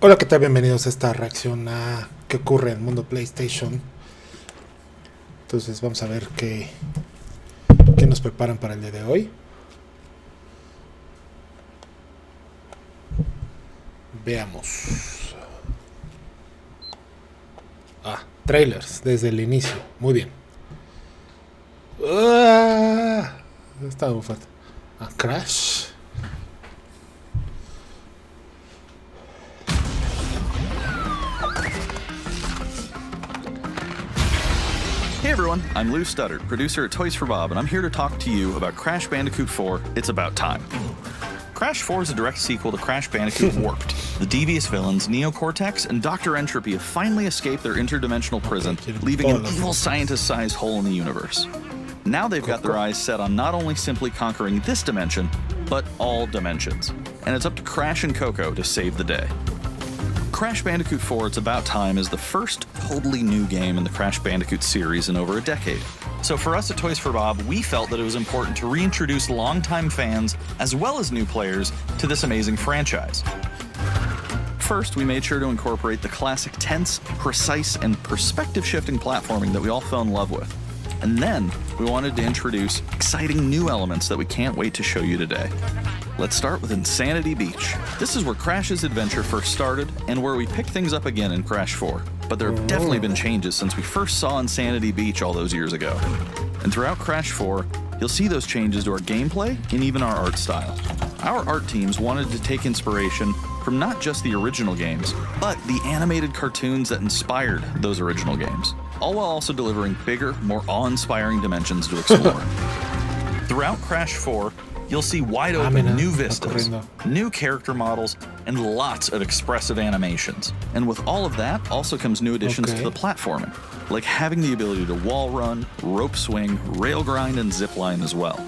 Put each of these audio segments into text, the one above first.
Hola, ¿qué tal? Bienvenidos a esta reacción a qué ocurre en el mundo PlayStation. Entonces vamos a ver qué nos preparan para el día de hoy. Veamos. Trailers desde el inicio. Muy bien. Está muy fuerte. Crash. Hey everyone, I'm Lou Studdard, producer at Toys for Bob, and I'm here to talk to you about Crash Bandicoot 4, It's About Time. Crash 4 is a direct sequel to Crash Bandicoot Warped. The devious villains, Neo Cortex and Dr. Entropy, have finally escaped their interdimensional prison, leaving an evil scientist-sized hole in the universe. Now they've got their eyes set on not only simply conquering this dimension, but all dimensions. And it's up to Crash and Coco to save the day. Crash Bandicoot 4 It's About Time is the first totally new game in the Crash Bandicoot series in over a decade. So for us at Toys for Bob, we felt that it was important to reintroduce longtime fans, as well as new players, to this amazing franchise. First, we made sure to incorporate the classic tense, precise, and perspective-shifting platforming that we all fell in love with. And then, we wanted to introduce exciting new elements that we can't wait to show you today. Let's start with Insanity Beach. This is where Crash's adventure first started, and where we pick things up again in Crash 4. But there have definitely been changes since we first saw Insanity Beach all those years ago. And throughout Crash 4, you'll see those changes to our gameplay and even our art style. Our art teams wanted to take inspiration from not just the original games, but the animated cartoons that inspired those original games, all while also delivering bigger, more awe-inspiring dimensions to explore. Throughout Crash 4, you'll see wide-open new vistas, new character models, and lots of expressive animations. And with all of that also comes new additions to the platforming, like having the ability to wall run, rope swing, rail grind, and zipline as well.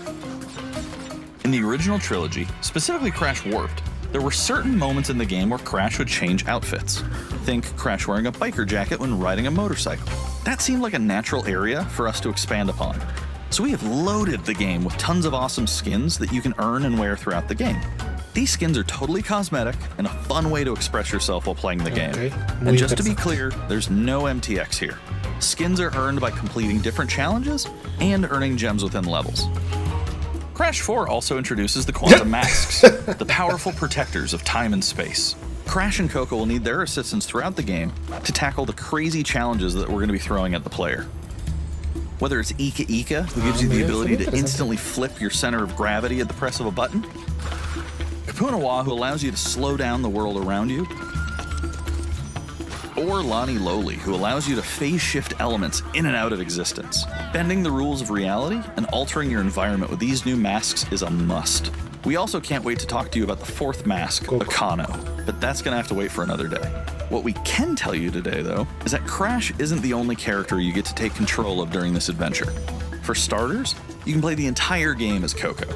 In the original trilogy, specifically Crash Warped, there were certain moments in the game where Crash would change outfits. Think Crash wearing a biker jacket when riding a motorcycle. That seemed like a natural area for us to expand upon. So we have loaded the game with tons of awesome skins that you can earn and wear throughout the game. These skins are totally cosmetic and a fun way to express yourself while playing the game. And just to be clear, there's no MTX here. Skins are earned by completing different challenges and earning gems within levels. Crash 4 also introduces the Quantum Masks, the powerful protectors of time and space. Crash and Coco will need their assistance throughout the game to tackle the crazy challenges that we're going to be throwing at the player. Whether it's Ika Ika, who gives you the ability to instantly flip your center of gravity at the press of a button, Kapunawa, who allows you to slow down the world around you, or Lani Loli, who allows you to phase shift elements in and out of existence. Bending the rules of reality and altering your environment with these new masks is a must. We also can't wait to talk to you about the fourth mask, Akano, but that's gonna have to wait for another day. What we can tell you today, though, is that Crash isn't the only character you get to take control of during this adventure. For starters, you can play the entire game as Coco.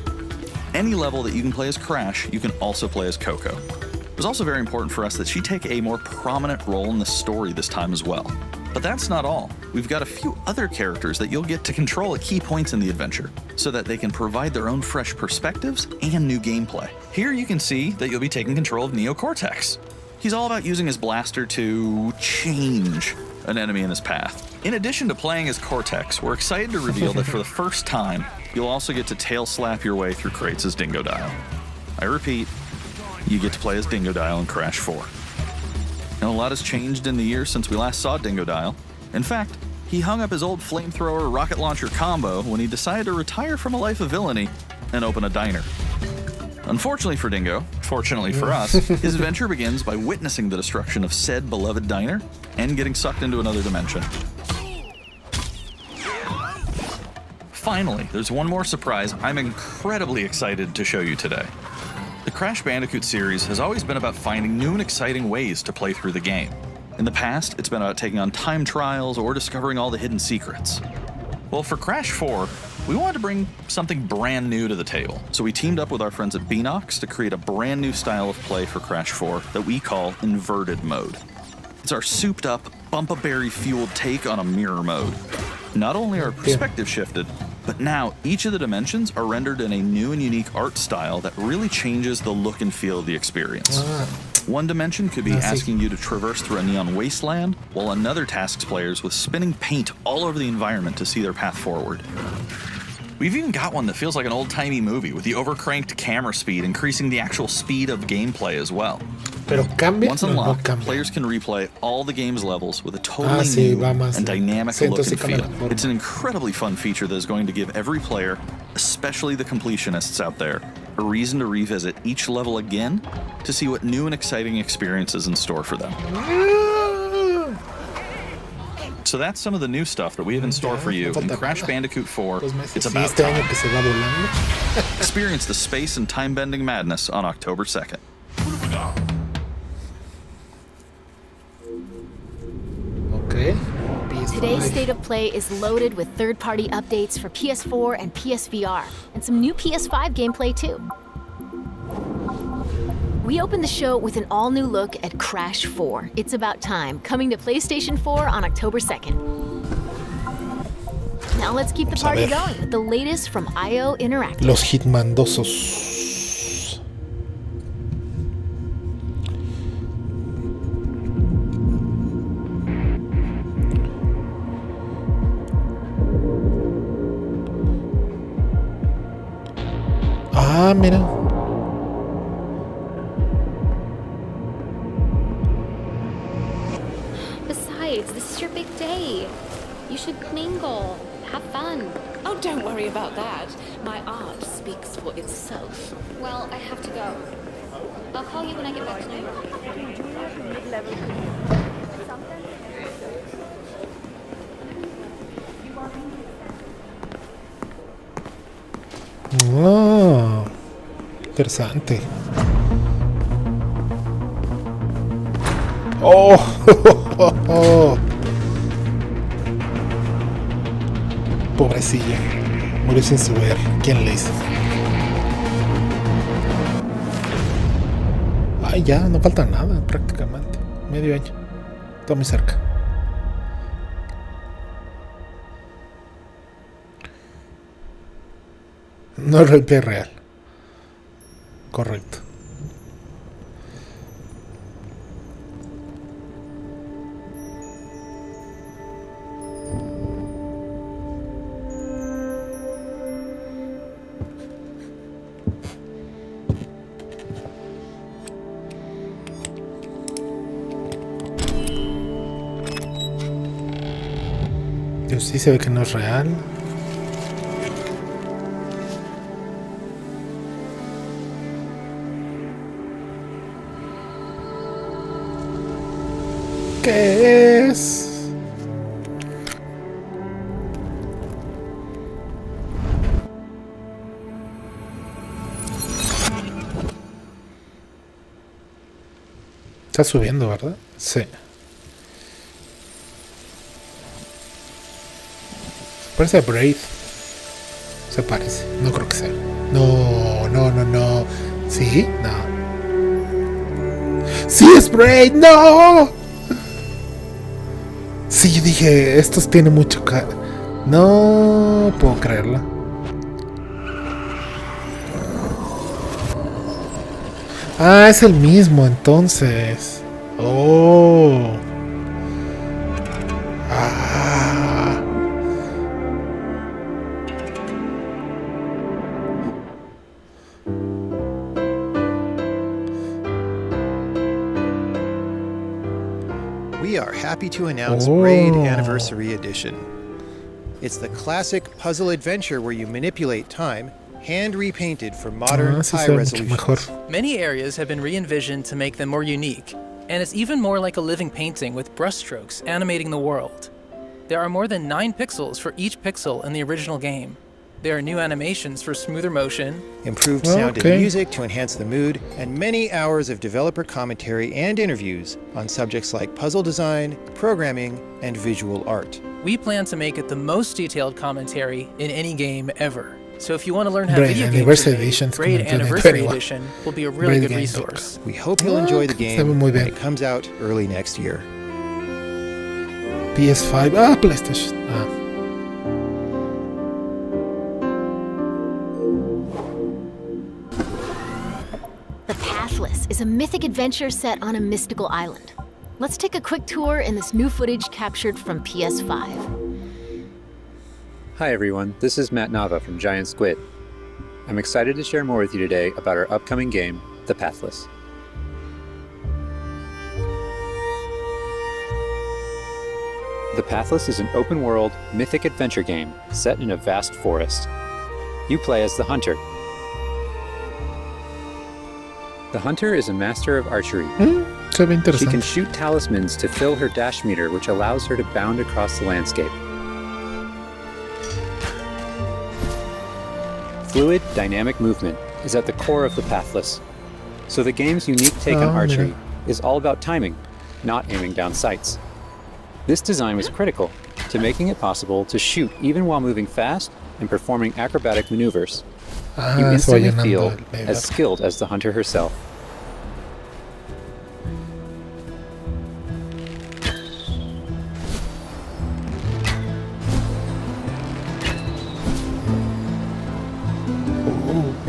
Any level that you can play as Crash, you can also play as Coco. It was also very important for us that she take a more prominent role in the story this time as well. But that's not all. We've got a few other characters that you'll get to control at key points in the adventure, so that they can provide their own fresh perspectives and new gameplay. Here you can see that you'll be taking control of Neo Cortex. He's all about using his blaster to change an enemy in his path. In addition to playing as Cortex, we're excited to reveal that for the first time, you'll also get to tail slap your way through crates as Dingodile. I repeat, you get to play as Dingodile in Crash 4. Now, a lot has changed in the years since we last saw Dingodile. In fact, he hung up his old flamethrower rocket launcher combo when he decided to retire from a life of villainy and open a diner. Unfortunately for Dingo, fortunately for us, his adventure begins by witnessing the destruction of said beloved diner and getting sucked into another dimension. Finally, there's one more surprise I'm incredibly excited to show you today. The Crash Bandicoot series has always been about finding new and exciting ways to play through the game. In the past, it's been about taking on time trials or discovering all the hidden secrets. Well, for Crash 4, we wanted to bring something brand new to the table, so we teamed up with our friends at Beanox to create a brand new style of play for Crash 4 that we call Inverted Mode. It's our souped-up, bumpa-berry-fueled take on a mirror mode. Not only are perspective shifted, but now each of the dimensions are rendered in a new and unique art style that really changes the look and feel of the experience. One dimension could be sí. asking you to traverse through a neon wasteland, while another tasks players with spinning paint all over the environment to see their path forward. We've even got one that feels like an old-timey movie, with the overcranked camera speed increasing the actual speed of gameplay as well. Pero cambia, Once no, unlocked, cambia. players can replay all the game's levels with a totally sí, new and dynamic sí, look and sí feel. la forma. It's an incredibly fun feature that is going to give every player, especially the completionists out there, a reason to revisit each level again to see what new and exciting experience is in store for them. So that's some of the new stuff that we have in store for you in Crash Bandicoot 4. It's about time. Experience the space and time-bending madness on October 2nd. Okay. Today's State of Play is loaded with third-party updates for PS4 and PSVR, and some new PS5 gameplay too. We open the show with an all-new look at Crash 4. It's About Time, coming to PlayStation 4 on October 2nd. Now let's keep the party going with the latest from IO Interactive. Los Hitmandosos. Ah, mira. Besides, this is your big day. You should mingle, have fun. Oh, don't worry about that. My art speaks for itself. Well, I have to go. I'll call you when I get back to New York. Oh, interesante. Oh, pobrecilla, murió sin saber quién le hizo. Ay, ya, no falta nada prácticamente. Medio año. Está muy cerca. No es roleplay real. Correcto. Dios, sí se ve que no es real. ¿Qué es? Está subiendo, ¿verdad? Sí. Parece a Brave. Se parece. No creo que sea. No, no, no, no. ¿Sí? No. ¡Sí es Brave! ¡No! Sí, yo dije, estos tienen mucho No puedo creerlo. Ah, es el mismo entonces. Oh. Ah. We are happy to announce Braid Anniversary Edition. It's the classic puzzle adventure where you manipulate time, hand repainted for modern high resolution. Many areas have been re-envisioned to make them more unique, and it's even more like a living painting with brushstrokes animating the world. There are more than 9 pixels for each pixel in the original game. There are new animations for smoother motion, improved sound and music to enhance the mood, and many hours of developer commentary and interviews on subjects like puzzle design, programming, and visual art. We plan to make it the most detailed commentary in any game ever. So if you want to learn how video games are made, Braid Anniversary Edition will be a really good resource. We hope you'll enjoy the game when it comes out early next year. PS5, PlayStation. The Pathless is is a mythic adventure set on a mystical island. Let's take a quick tour in this new footage captured from PS5. Hi everyone, this is Matt Nava from Giant Squid. I'm excited to share more with you today about our upcoming game, The Pathless. The Pathless is an open-world, mythic adventure game set in a vast forest. You play as the Hunter. The Hunter is a master of archery. Se ve She interesante. can shoot talismans to fill her dash meter, which allows her to bound across the landscape. Fluid, dynamic movement is at the core of the Pathless. So the game's unique take on Oh, archery mira. is all about timing, not aiming down sights. This design was critical to making it possible to shoot even while moving fast and performing acrobatic maneuvers. You Ah, se va instantly llenando feel el medio. as skilled as the Hunter herself.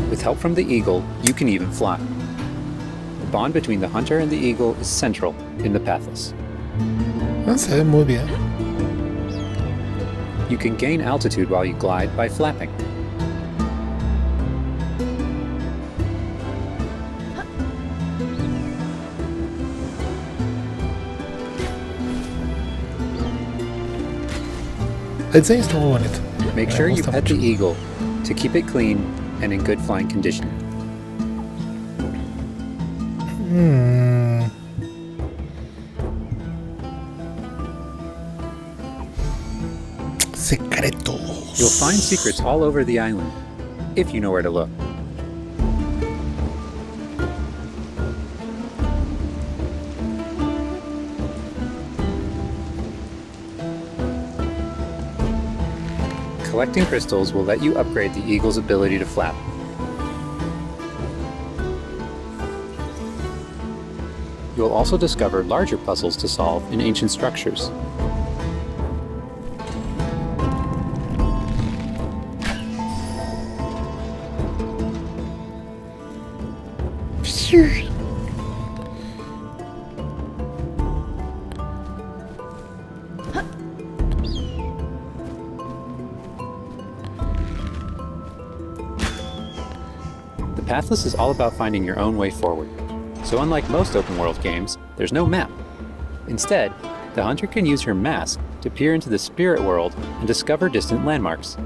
With help from the eagle, you can even fly. The bond between the hunter and the eagle is central in the Pathless. Ah, se ve muy bien. You can gain altitude while you glide by flapping. El diseño está muy bonito. Make Me sure you gusta pet mucho. the eagle to keep it clean and in good flying condition. Mm. Secretos. You'll find secrets all over the island, if you know where to look. Collecting crystals will let you upgrade the eagle's ability to flap. You'll also discover larger puzzles to solve in ancient structures. The Pathless is all about finding your own way forward. So unlike most open-world games, there's no map. Instead, the hunter can use her mask to peer into the spirit world and discover distant landmarks.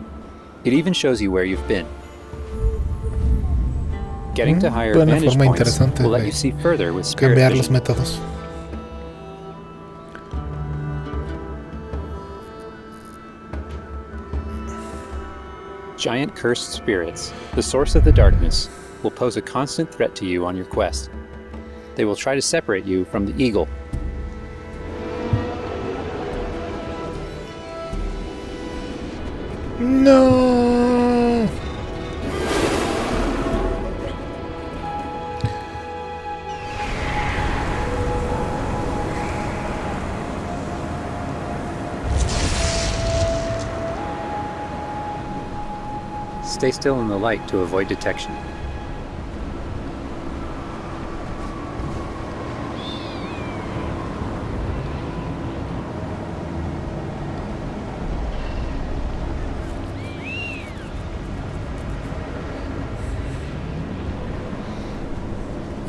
It even shows you where you've been. Getting to higher Buena vantage forma points interesante will let de you see further with spirit cambiar los vision. métodos. Giant cursed spirits, the source of the darkness, will pose a constant threat to you on your quest. They will try to separate you from the eagle. No. Stay still in the light to avoid detection.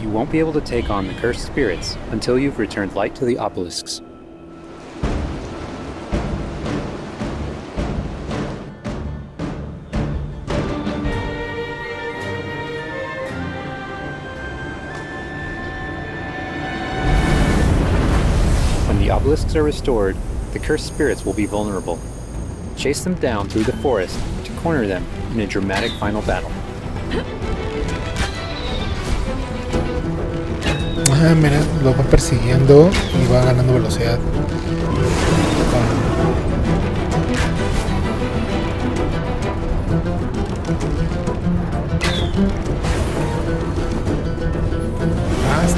You won't be able to take on the cursed spirits until you've returned light to the obelisks. When the obelisks are restored, the cursed spirits will be vulnerable. Chase them down through the forest to corner them in a dramatic final battle. Ah, mira, lo va persiguiendo y va ganando velocidad.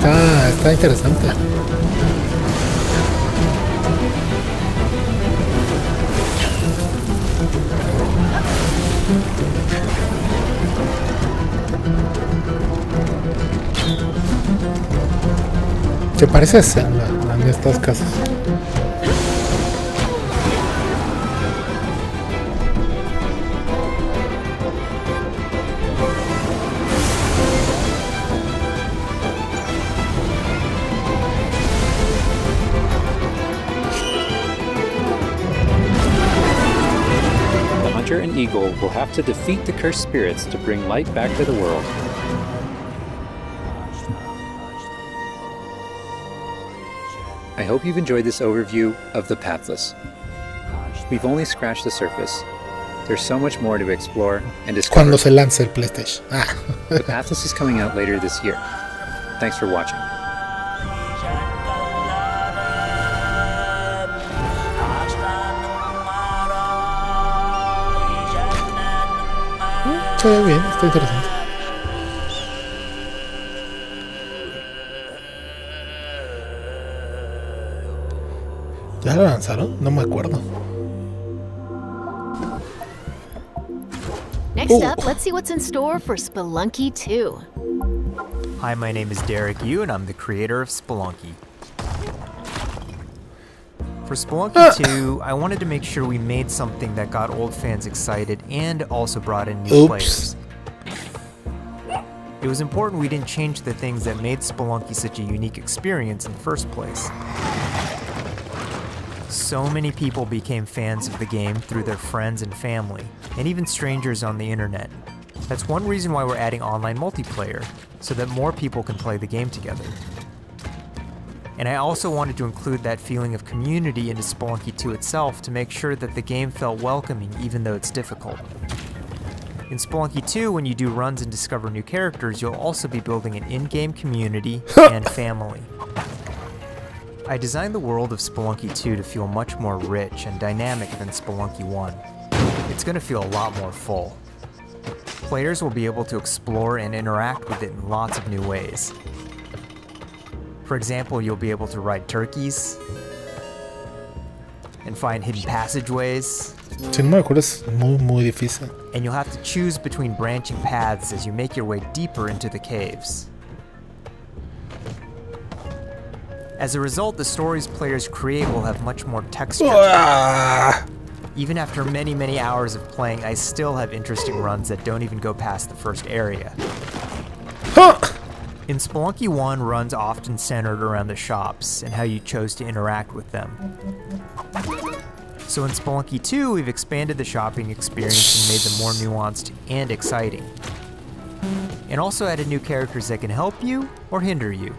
Ah, está interesante. Se parece a Zelda en estos casos. The hunter and eagle will have to defeat the cursed spirits to bring light back to the world. I hope you've enjoyed this overview of The Pathless. We've only scratched the surface. There's so much more to explore and discover. Cuando se lance el PlayStation. Ah. The Pathless is coming out later this year. Thanks for watching. Se ve bien, está interesante. ¿Ya lo lanzaron? No me acuerdo. Next up, let's see what's in store for Spelunky 2. Hi, my name is Derek Yu, and I'm the creator of Spelunky. For Spelunky 2, I wanted to make sure we made something that got old fans excited and also brought in new players. It was important we didn't change the things that made Spelunky such a unique experience in the first place. So many people became fans of the game through their friends and family, and even strangers on the internet. That's one reason why we're adding online multiplayer, so that more people can play the game together. And I also wanted to include that feeling of community into Spelunky 2 itself to make sure that the game felt welcoming even though it's difficult. In Spelunky 2, when you do runs and discover new characters, you'll also be building an in-game community and family. I designed the world of Spelunky 2 to feel much more rich and dynamic than Spelunky 1. It's going to feel a lot more full. Players will be able to explore and interact with it in lots of new ways. For example, you'll be able to ride turkeys and find hidden passageways. Si no me acuerdo, es muy difícil. And you'll have to choose between branching paths as you make your way deeper into the caves. As a result, the stories players create will have much more texture. Even after many, many hours of playing, I still have interesting runs that don't even go past the first area. In Spelunky 1, runs often centered around the shops and how you chose to interact with them. So in Spelunky 2, we've expanded the shopping experience and made them more nuanced and exciting. And also added new characters that can help you or hinder you.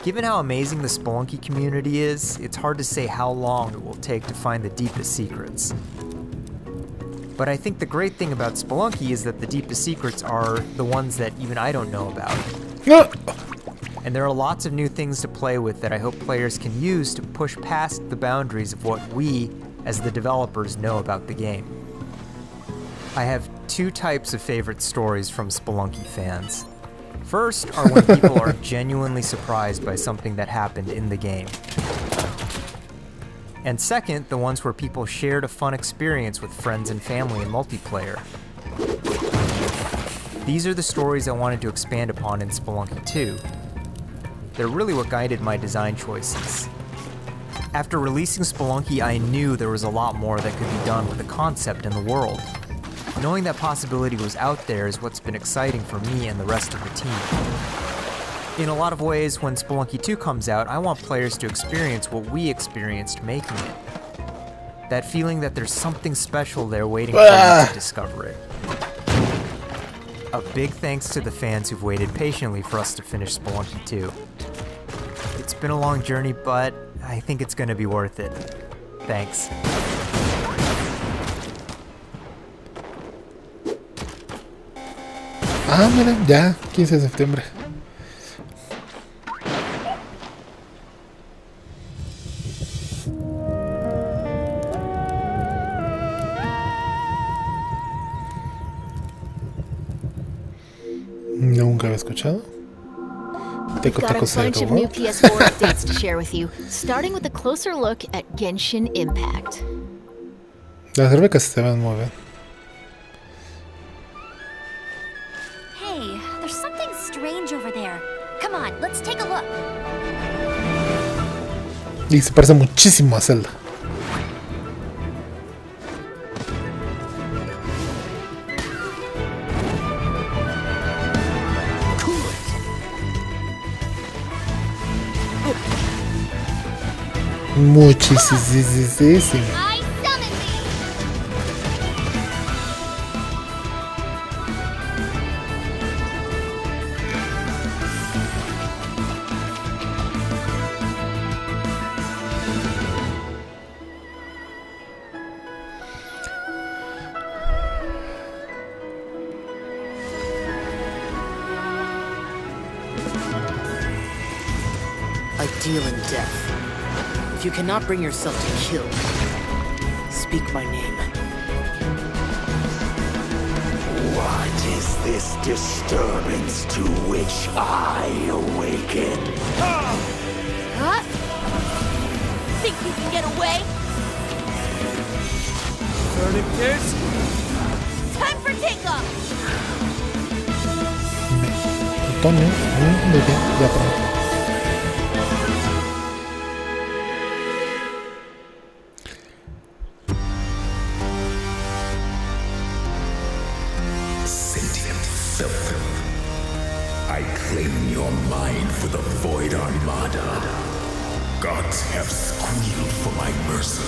Given how amazing the Spelunky community is, it's hard to say how long it will take to find the deepest secrets. But I think the great thing about Spelunky is that the deepest secrets are the ones that even I don't know about. And there are lots of new things to play with that I hope players can use to push past the boundaries of what we, as the developers, know about the game. I have two types of favorite stories from Spelunky fans. First are when people are genuinely surprised by something that happened in the game. And second, the ones where people shared a fun experience with friends and family in multiplayer. These are the stories I wanted to expand upon in Spelunky 2. They're really what guided my design choices. After releasing Spelunky, I knew there was a lot more that could be done with the concept and the world. Knowing that possibility was out there is what's been exciting for me and the rest of the team. In a lot of ways, when Spelunky 2 comes out, I want players to experience what we experienced making it. That feeling that there's something special there waiting for you to discover it. A big thanks to the fans who've waited patiently for us to finish Spelunky 2. It's been a long journey, but I think it's gonna be worth it. Thanks. Ah, mira, ya, 15 de septiembre. Nunca había escuchado. We've got a bunch of new PS4 updates to share with you, starting with a closer look at Genshin Impact. Las gráficas se ven muy bien. Hey, there's something strange over there. Come on, let's take a look. Zelda. Y se parece muchísimo a Zelda. Muchísimo. I summon thee. I deal in death. If you cannot bring yourself to kill, speak my name. What is this disturbance to which I awaken? Huh? Think you can get away? Tourniquets? Time for takeoff. Antonio, muy bien, ya pronto. Sentient filth. I claim your mind for the Void Armada. Gods have squealed for my mercy.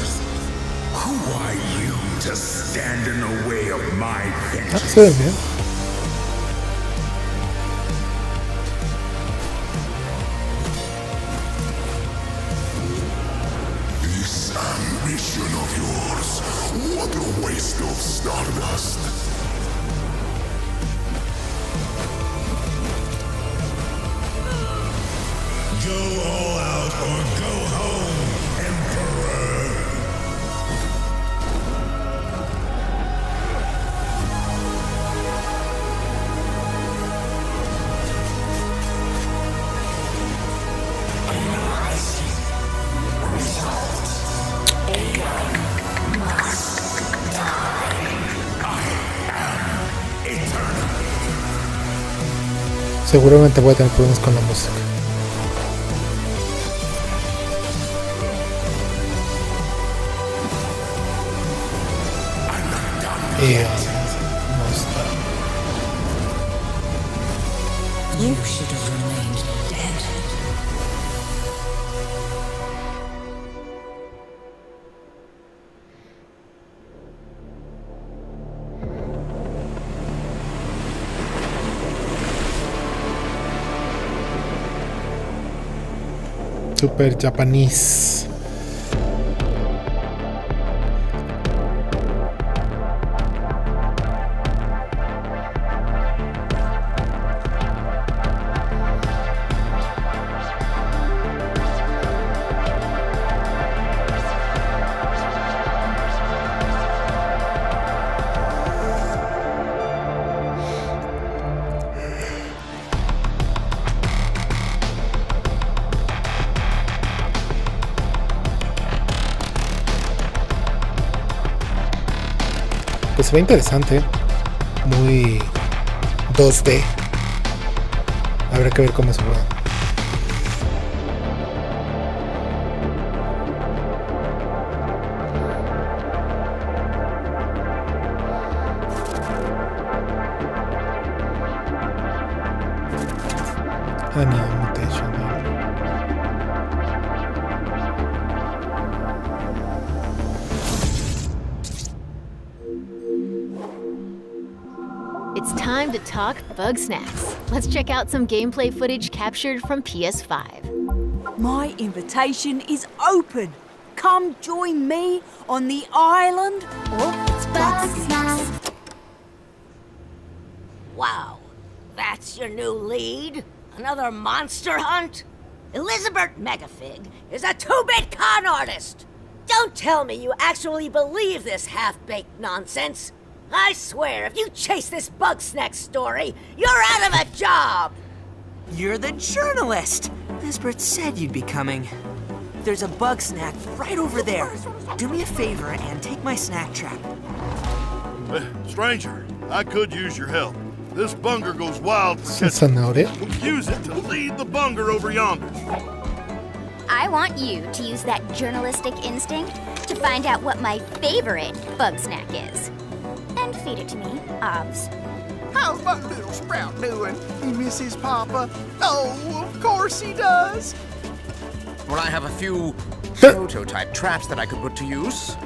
Who are you to stand in the way of my vengeance? Se ve bien. This ambition of yours, what a waste of stardust. Go all out or go home, Emperor! Seguramente voy a tener problemas con la música. No está. You should have remained dead. Super Japanese. Pues se ve interesante, muy 2D. Habrá que ver cómo se juega. Ah, no, mutation. It's time to talk Bug Snacks. Let's check out some gameplay footage captured from PS5. My invitation is open. Come join me on the island of Bug Snacks. Wow, that's your new lead? Another monster hunt? Elizabeth Megafig is a 2-bit con artist! Don't tell me you actually believe this half-baked nonsense! I swear, if you chase this Bug Snack story, you're out of a job! You're the journalist! Lisbeth said you'd be coming. There's a bug snack right over there. Do me a favor and take my snack trap. Stranger, I could use your help. This bunger goes wild for Zanahoria. catching. Use it to lead the bunger over yonder. I want you to use that journalistic instinct to find out what my favorite bug snack is. And feed it to me, obvs. How's my little sprout doing, Mrs. Papa? Oh, of course he does. Well, I have a few prototype traps that I could put to use.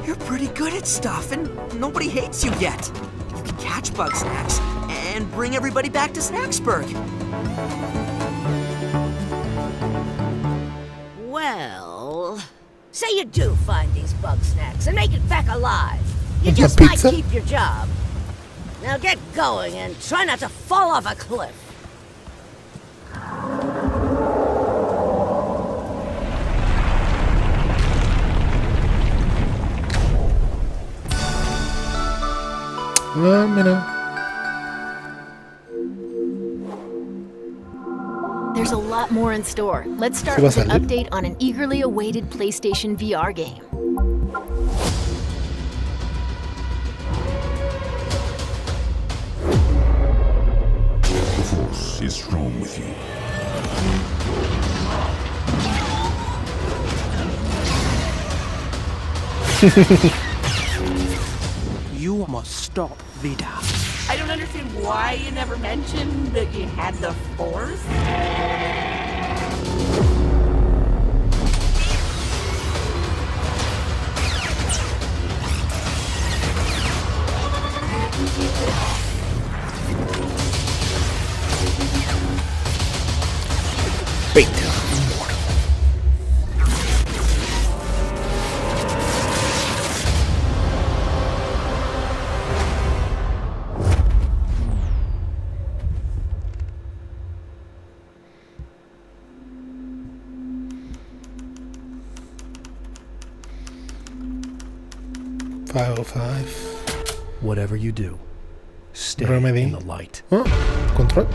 You're pretty good at stuff, and nobody hates you yet. You can catch bug snacks and bring everybody back to Snacksburg. Well, say you do find these bug snacks and make it back alive. You The just might pizza? keep your job. Now get going and try not to fall off a cliff. Mira. There's a lot more in store. Let's start ¿Sí va a with an salir? update on an eagerly awaited PlayStation VR game. The Force is strong with you. You must stop Vida. I don't understand why you never mentioned that you had the Force. Beta. Whatever you do, stay Remedy. in the light. Oh, control.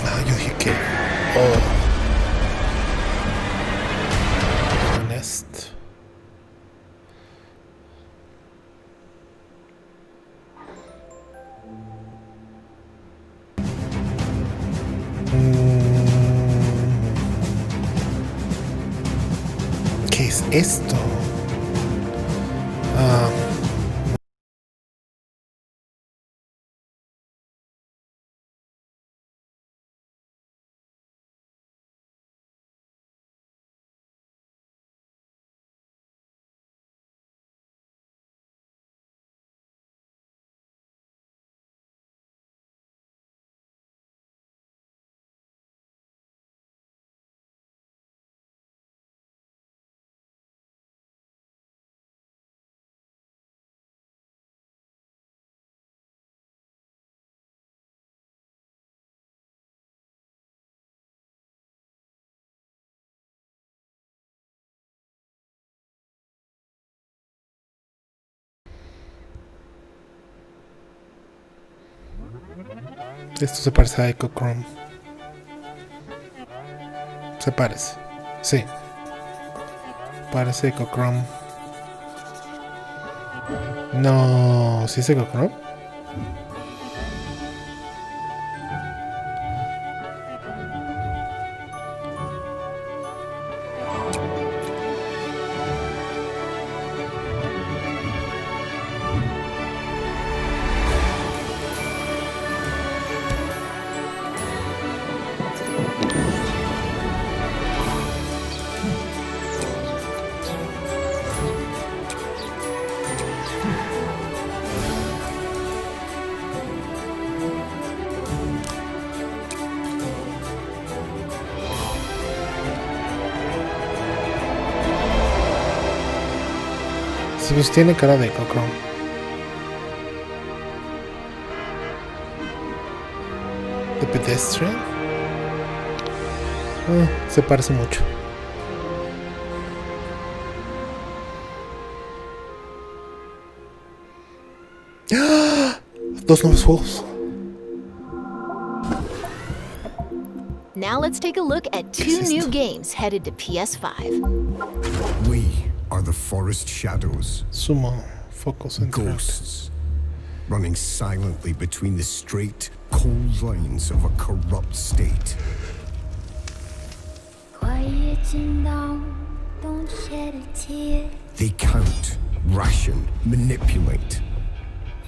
Ah, yo dije que. Oh. Honest. ¿Qué es esto? Ah. Esto se parece a Echo Chrome. Se parece. Sí. Parece Echo Chrome. No, ¿sí es Echo Chrome? Pues tiene cara de Coco. ¿De Pedestrian? Se parece mucho. ¡Ah! 2 nuevos juegos. Now let's take a look at 2 new games headed to PS5. We are the forest shadows. Sumo, focus and ghosts, running silently between the straight, cold lines of a corrupt state. Quieten down, don't shed a tear. They count, ration, manipulate.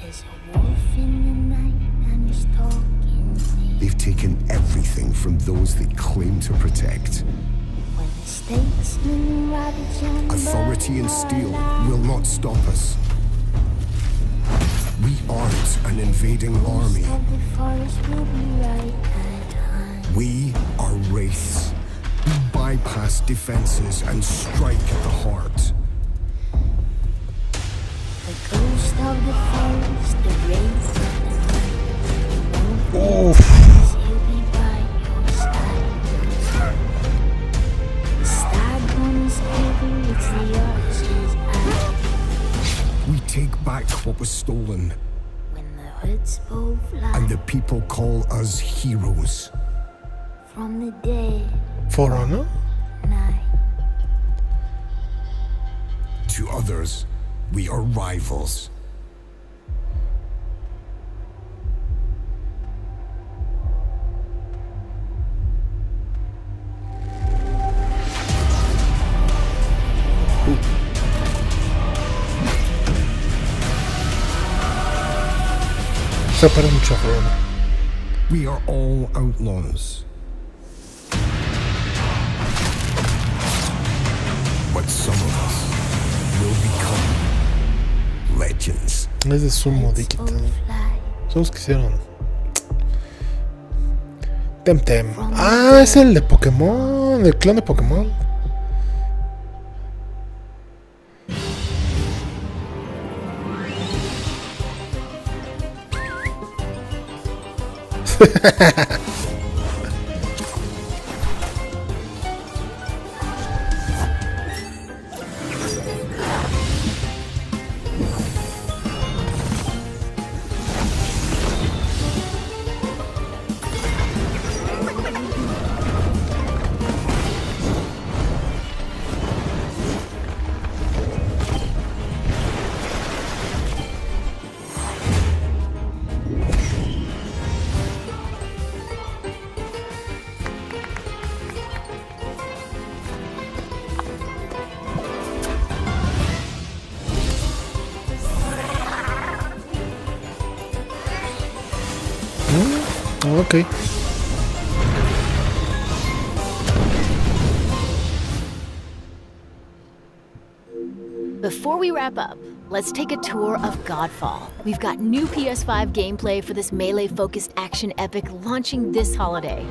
There's a wolf in the night and he's talking to me. They've taken everything from those they claim to protect. When the statesmen ravage and Authority and steel will not stop us. We aren't an invading army. of the forest will be right at hand. We are wraiths. We bypass defenses and strike at the heart. The ghost of the forest, the wraith of the night. Oh. He'll be by your side. The stag on his quiver, it's the archer's eye. We take back what was stolen, When the hoods both fly and the people call us heroes. from the dead For Honor? night. To others, we are rivals. Se parece mucho a For Honor. We are all outlaws. But some of us will become legends. Es de Sumo Digital. Son los que hicieron Temtem. Ah, es el de Pokémon. El clon de Pokémon. Ok. Before we wrap up, let's take a tour of Godfall. We've got new PS5 gameplay for this melee-focused action epic launching this holiday.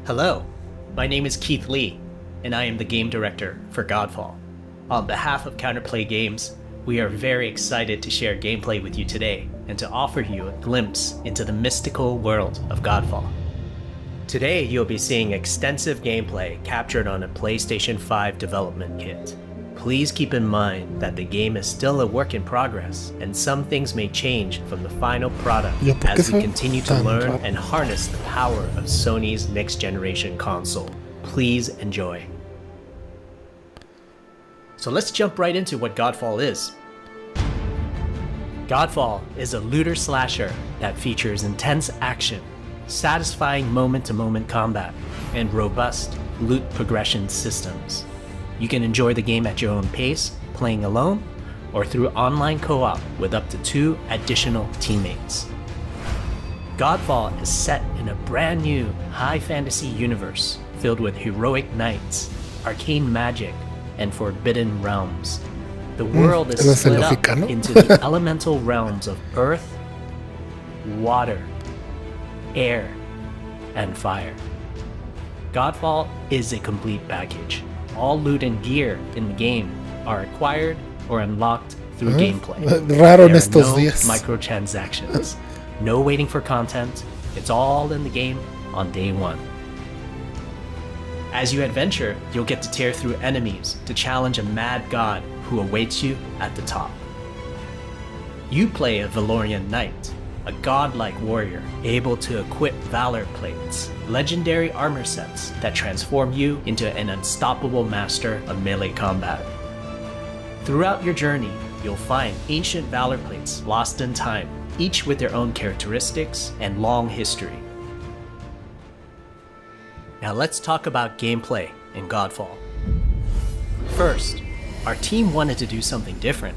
Hello, my name is Keith Lee, and I am the game director for Godfall. On behalf of Counterplay Games, we are very excited to share gameplay with you today and to offer you a glimpse into the mystical world of Godfall. Today, you'll be seeing extensive gameplay captured on a PlayStation 5 development kit. Please keep in mind that the game is still a work in progress, and some things may change from the final product as we continue to learn and harness the power of Sony's next-generation console. Please enjoy. So let's jump right into what Godfall is. Godfall is a looter slasher that features intense action, satisfying moment-to-moment combat, and robust loot progression systems. You can enjoy the game at your own pace, playing alone, or through online co-op with up to 2 additional teammates. Godfall is set in a brand new high fantasy universe filled with heroic knights, arcane magic, and forbidden realms. The world is ¿Ese es el split up mexicano? into the elemental realms of earth, water, air, and fire. Godfall is a complete package. All loot and gear in the game are acquired or unlocked through gameplay. Raro en There are estos no días. microtransactions. No waiting for content. It's all in the game on day one. As you adventure, you'll get to tear through enemies to challenge a mad god who awaits you at the top. You play a Valorian knight, a godlike warrior able to equip valor plates, legendary armor sets that transform you into an unstoppable master of melee combat. Throughout your journey, you'll find ancient valor plates lost in time, each with their own characteristics and long history. Now let's talk about gameplay in Godfall. First, our team wanted to do something different.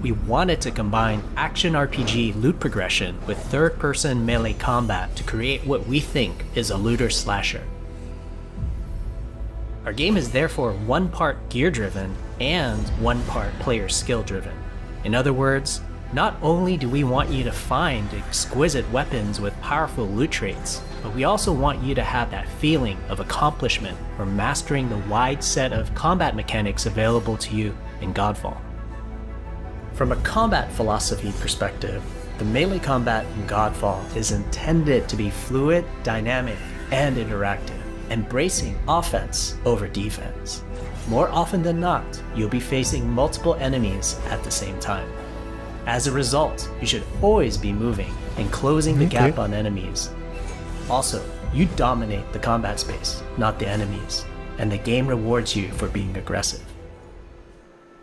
We wanted to combine action RPG loot progression with third-person melee combat to create what we think is a looter slasher. Our game is therefore one part gear-driven and one part player skill-driven. In other words, not only do we want you to find exquisite weapons with powerful loot traits, but we also want you to have that feeling of accomplishment for mastering the wide set of combat mechanics available to you in Godfall. From a combat philosophy perspective, the melee combat in Godfall is intended to be fluid, dynamic, and interactive, embracing offense over defense. More often than not, you'll be facing multiple enemies at the same time. As a result, you should always be moving and closing the gap on enemies. Also, you dominate the combat space, not the enemies, and the game rewards you for being aggressive.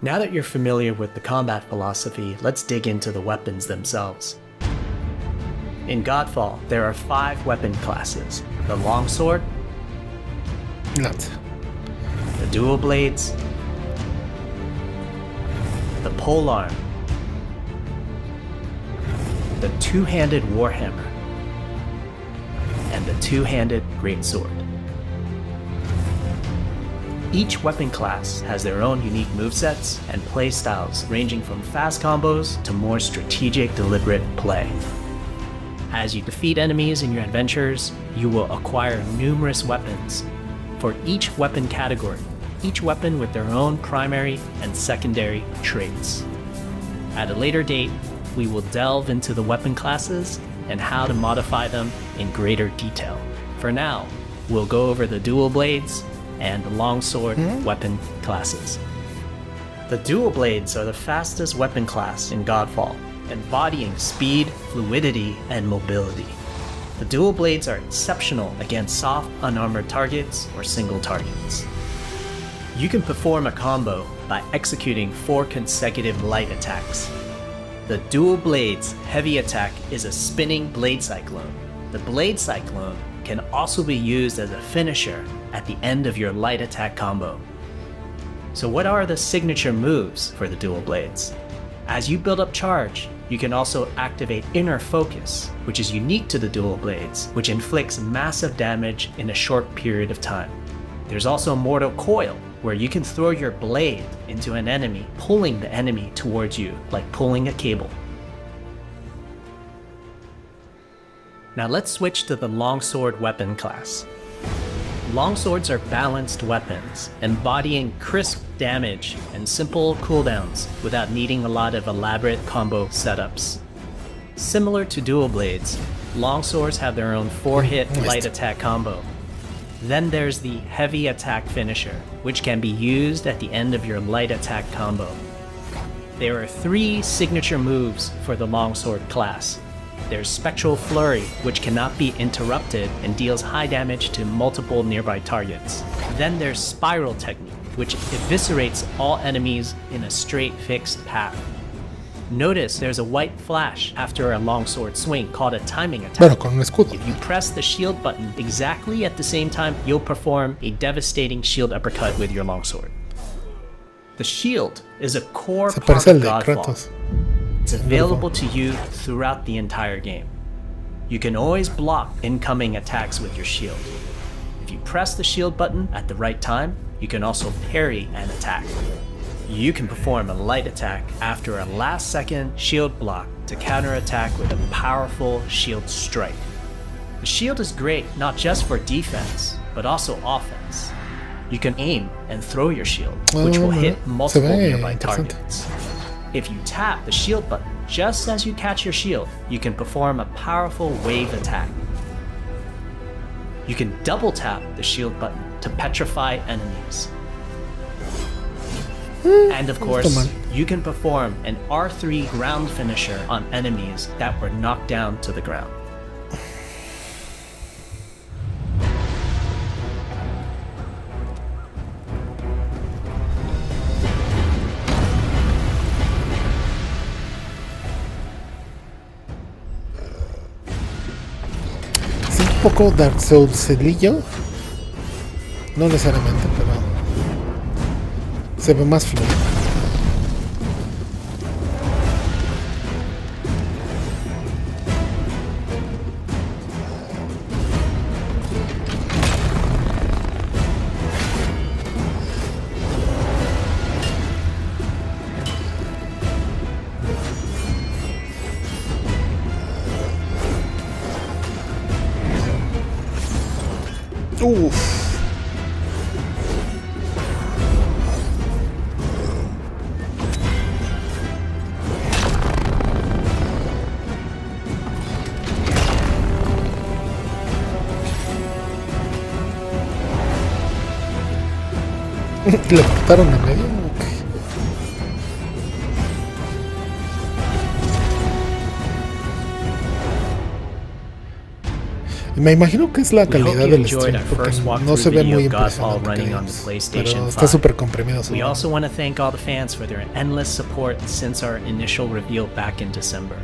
Now that you're familiar with the combat philosophy, let's dig into the weapons themselves. In Godfall, there are 5 weapon classes: the longsword, the dual blades, the polearm, the two-handed warhammer, and the two-handed greatsword. Each weapon class has their own unique movesets and playstyles ranging from fast combos to more strategic, deliberate play. As you defeat enemies in your adventures, you will acquire numerous weapons. For each weapon category, each weapon with their own primary and secondary traits. At a later date, we will delve into the weapon classes and how to modify them in greater detail. For now, we'll go over the dual blades and the longsword weapon classes. The dual blades are the fastest weapon class in Godfall, embodying speed, fluidity, and mobility. The dual blades are exceptional against soft, unarmored targets or single targets. You can perform a combo by executing 4 consecutive light attacks. The dual blades heavy attack is a spinning blade cyclone. The blade cyclone can also be used as a finisher at the end of your light attack combo. So what are the signature moves for the dual blades? As you build up charge, you can also activate Inner Focus, which is unique to the dual blades, which inflicts massive damage in a short period of time. There's also Mortal Coil, where you can throw your blade into an enemy, pulling the enemy towards you, like pulling a cable. Now let's switch to the longsword weapon class. Longswords are balanced weapons, embodying crisp damage and simple cooldowns without needing a lot of elaborate combo setups. Similar to dual blades, longswords have their own 4-hit light attack combo. Then there's the heavy attack finisher, which can be used at the end of your light attack combo. There are 3 signature moves for the longsword class. There's Spectral Flurry, which cannot be interrupted and deals high damage to multiple nearby targets. Then there's Spiral Technique, which eviscerates all enemies in a straight fixed path. Notice there's a white flash after a longsword swing called a timing attack. Bueno, con un escudo. If you press the shield button exactly at the same time, you'll perform a devastating shield uppercut with your longsword. The shield is a core Se part parece al of de Godfall. Kratos. It's available to you throughout the entire game. You can always block incoming attacks with your shield. If you press the shield button at the right time, You can also parry an attack. You can perform a light attack after a last-second shield block to counterattack with a powerful shield strike. The shield is great not just for defense, but also offense. You can aim and throw your shield, which will hit multiple nearby targets. If you tap the shield button just as you catch your shield, you can perform a powerful wave attack. You can double tap the shield button to petrify enemies. And of course, you can perform an R3 ground finisher on enemies that were knocked down to the ground. Es un poco Dark Souls-elillo. No necesariamente, pero se ve más fluido. Uff. ¿Le cortaron en medio? Okay. Me imagino que es la calidad del stream, porque no se ve muy impresionante, pero está súper comprimido. We also want to thank all the fans for their endless support since our initial reveal back in December.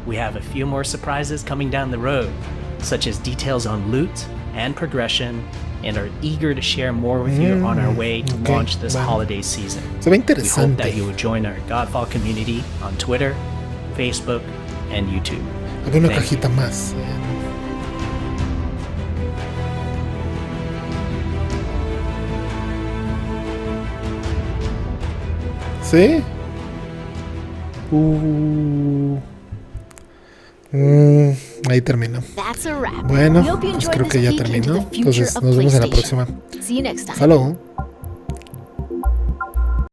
We have a few more surprises coming down the road, such as details on loot and progression, and are eager to share more with you on our way to launch this holiday season. Se ve We hope interesante. that you will join our Godfall community on Twitter, Facebook, and YouTube. Había una Thank you. cajita más. ¿Sí? Ahí terminó. That's a wrap. Bueno, We hope you pues enjoyed creo que this ya peek into terminó. the future Entonces of nos vemos en la PlayStation. próxima. See you next time. Hasta luego.